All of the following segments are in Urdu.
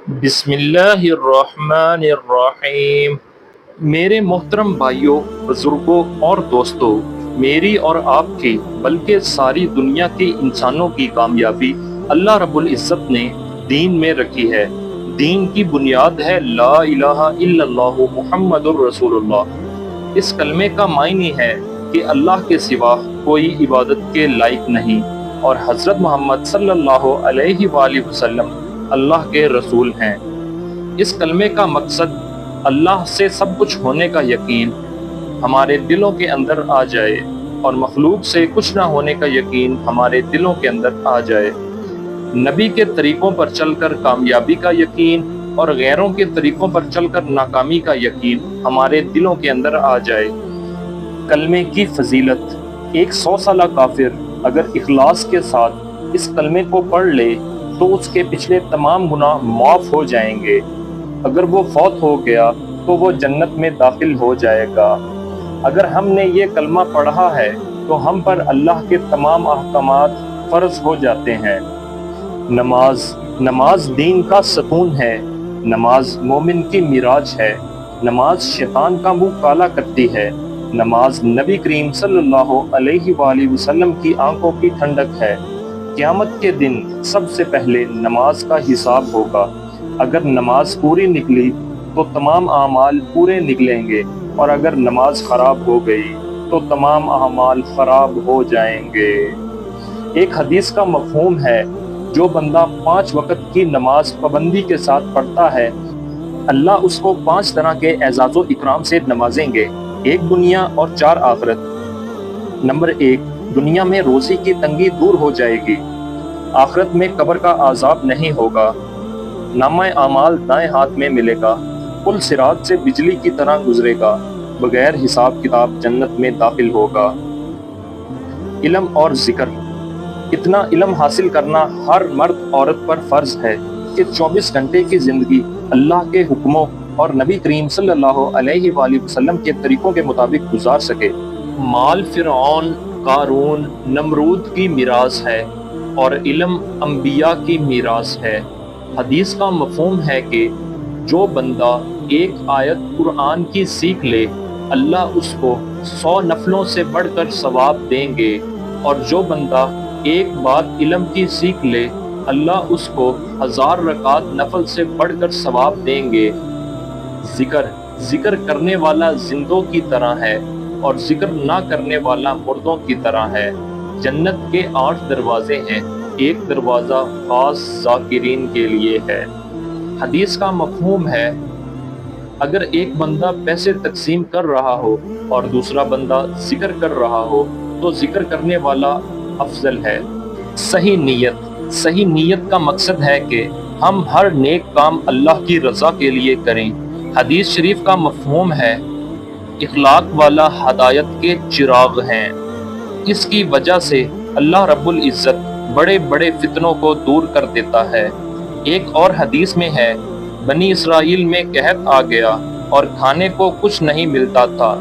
بسم اللہ الرحمن الرحیم۔ میرے محترم بھائیوں، بزرگوں اور دوستوں، میری اور آپ کی بلکہ ساری دنیا کے انسانوں کی کامیابی اللہ رب العزت نے دین میں رکھی ہے۔ دین کی بنیاد ہے لا الہ الا اللہ محمد الرسول اللہ۔ اس کلمے کا معنی ہے کہ اللہ کے سوا کوئی عبادت کے لائق نہیں اور حضرت محمد صلی اللہ علیہ وآلہ وسلم اللہ کے رسول ہیں۔ اس کلمے کا مقصد اللہ سے سب کچھ ہونے کا یقین ہمارے دلوں کے اندر آ جائے اور مخلوق سے کچھ نہ ہونے کا یقین ہمارے دلوں کے اندر آ جائے، نبی کے طریقوں پر چل کر کامیابی کا یقین اور غیروں کے طریقوں پر چل کر ناکامی کا یقین ہمارے دلوں کے اندر آ جائے۔ کلمے کی فضیلت: ایک 100 سالہ کافر اگر اخلاص کے ساتھ اس کلمے کو پڑھ لے تو اس کے پچھلے تمام گناہ معاف ہو جائیں گے۔ اگر وہ فوت ہو گیا تو وہ جنت میں داخل ہو جائے گا۔ اگر ہم نے یہ کلمہ پڑھا ہے تو ہم پر اللہ کے تمام احکامات فرض ہو جاتے ہیں۔ نماز دین کا ستون ہے۔ نماز مومن کی معراج ہے۔ نماز شیطان کا منہ کالا کرتی ہے۔ نماز نبی کریم صلی اللہ علیہ وآلہ وسلم کی آنکھوں کی ٹھنڈک ہے۔ قیامت کے دن سب سے پہلے نماز کا حساب ہوگا۔ اگر نماز پوری نکلی تو تمام اعمال پورے نکلیں گے، اور اگر نماز خراب ہو گئی تو تمام اعمال خراب ہو جائیں گے۔ ایک حدیث کا مفہوم ہے، جو بندہ 5 وقت کی نماز پابندی کے ساتھ پڑھتا ہے، اللہ اس کو 5 طرح کے اعزاز و اکرام سے نوازیں گے، 1 دنیا اور 4 آخرت۔ نمبر 1، دنیا میں روزی کی تنگی دور ہو جائے گی۔ آخرت میں قبر کا عذاب نہیں ہوگا۔ نامہ اعمال دائیں ہاتھ میں ملے گا۔ پل صراط سے بجلی کی طرح گزرے گا۔ بغیر حساب کتاب جنت میں داخل ہوگا۔ علم اور ذکر: اتنا علم حاصل کرنا ہر مرد عورت پر فرض ہے کہ 24 گھنٹے کی زندگی اللہ کے حکموں اور نبی کریم صلی اللہ علیہ وآلہ وسلم کے طریقوں کے مطابق گزار سکے۔ مال فرعون، قارون، نمرود کی میراث ہے اور علم انبیاء کی میراث ہے۔ حدیث کا مفہوم ہے کہ جو بندہ ایک آیت قرآن کی سیکھ لے، اللہ اس کو 100 نفلوں سے بڑھ کر ثواب دیں گے، اور جو بندہ ایک بات علم کی سیکھ لے، اللہ اس کو 1000 رکعت نفل سے بڑھ کر ثواب دیں گے۔ ذکر کرنے والا زندوں کی طرح ہے اور ذکر نہ کرنے والا مردوں کی طرح ہے۔ جنت کے 8 دروازے ہیں، ایک دروازہ خاص ذاکرین کے لیے ہے۔ حدیث کا مفہوم ہے، اگر ایک بندہ پیسے تقسیم کر رہا ہو اور دوسرا بندہ ذکر کر رہا ہو تو ذکر کرنے والا افضل ہے۔ صحیح نیت کا مقصد ہے کہ ہم ہر نیک کام اللہ کی رضا کے لیے کریں۔ حدیث شریف کا مفہوم ہے، اخلاق والا ہدایت کے چراغ ہیں۔ اس کی وجہ سے اللہ رب العزت بڑے بڑے فتنوں کو دور کر دیتا ہے۔ ایک اور حدیث میں ہے، بنی اسرائیل میں قحط آ گیا اور کھانے کو کچھ نہیں ملتا تھا۔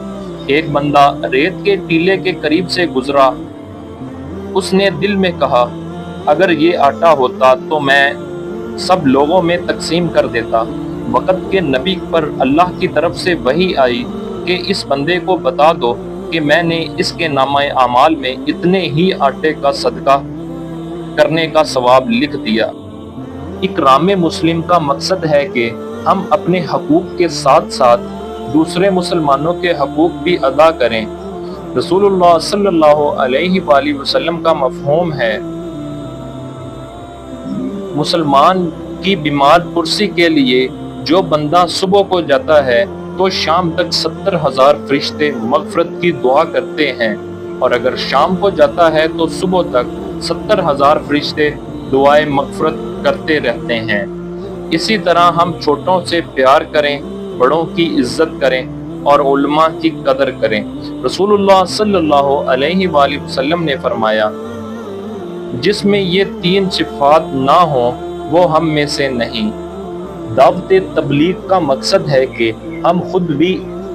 ایک بندہ ریت کے ٹیلے کے قریب سے گزرا۔ اس نے دل میں کہا، اگر یہ آٹا ہوتا تو میں سب لوگوں میں تقسیم کر دیتا۔ وقت کے نبی پر اللہ کی طرف سے وحی آئی کہ اس بندے کو بتا دو کہ میں نے اس کے نامہ اعمال میں اتنے ہی آٹے کا صدقہ کرنے کا ثواب لکھ دیا۔ اکرام مسلم کا مقصد ہے کہ ہم اپنے حقوق کے ساتھ ساتھ دوسرے مسلمانوں کے حقوق بھی ادا کریں۔ رسول اللہ صلی اللہ علیہ وآلہ وسلم کا مفہوم ہے، مسلمان کی بیمار پرسی کے لیے جو بندہ صبح کو جاتا ہے تو شام تک 70,000 فرشتے مغفرت کی دعا کرتے ہیں، اور اگر شام کو جاتا ہے تو صبح تک 70,000 فرشتے دعائیں مغفرت کرتے رہتے ہیں۔ اسی طرح ہم چھوٹوں سے پیار کریں، بڑوں کی عزت کریں اور علماء کی قدر کریں۔ رسول اللہ صلی اللہ علیہ وآلہ وسلم نے فرمایا، جس میں یہ 3 صفات نہ ہوں وہ ہم میں سے نہیں۔ دعوت تبلیغ کا مقصد ہے کہ ہم خود بھی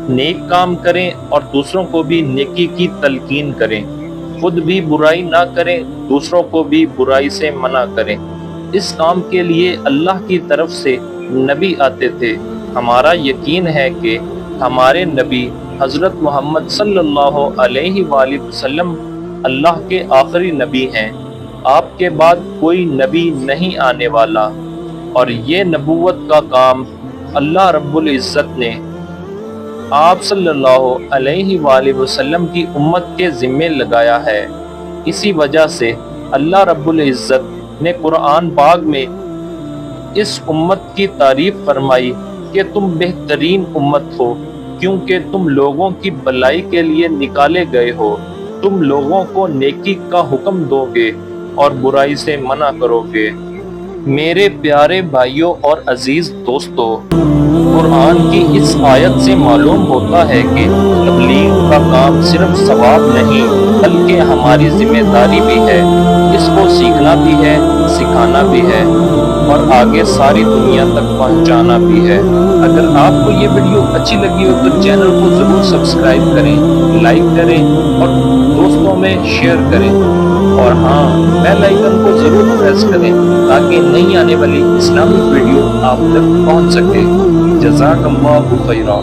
نیک کام کریں اور دوسروں کو بھی نیکی کی تلقین کریں، خود بھی برائی نہ کریں، دوسروں کو بھی برائی سے منع کریں۔ اس کام کے لیے اللہ کی طرف سے نبی آتے تھے۔ ہمارا یقین ہے کہ ہمارے نبی حضرت محمد صلی اللہ علیہ وآلہ وسلم اللہ کے آخری نبی ہیں۔ آپ کے بعد کوئی نبی نہیں آنے والا، اور یہ نبوت کا کام اللہ رب العزت نے آپ صلی اللہ علیہ وآلہ وسلم کی امت کے ذمے لگایا ہے۔ اسی وجہ سے اللہ رب العزت نے قرآن پاک میں اس امت کی تعریف فرمائی کہ تم بہترین امت ہو، کیونکہ تم لوگوں کی بھلائی کے لیے نکالے گئے ہو۔ تم لوگوں کو نیکی کا حکم دو گے اور برائی سے منع کرو گے۔ میرے پیارے بھائیوں اور عزیز دوستو، قرآن کی اس آیت سے معلوم ہوتا ہے کہ تبلیغ کا کام صرف ثواب نہیں بلکہ ہماری ذمہ داری بھی ہے۔ اس کو سیکھنا بھی ہے، سکھانا بھی ہے اور آگے ساری دنیا تک پہنچانا بھی ہے۔ اگر آپ کو یہ ویڈیو اچھی لگی ہو تو چینل کو ضرور سبسکرائب کریں، لائک کریں اور دوستوں میں شیئر کریں، اور ہاں، بیل آئیکن کو ضرور پریس کریں تاکہ نئی آنے والی اسلامی ویڈیو آپ تک پہنچ سکے۔ جزاک اللہ خیرا۔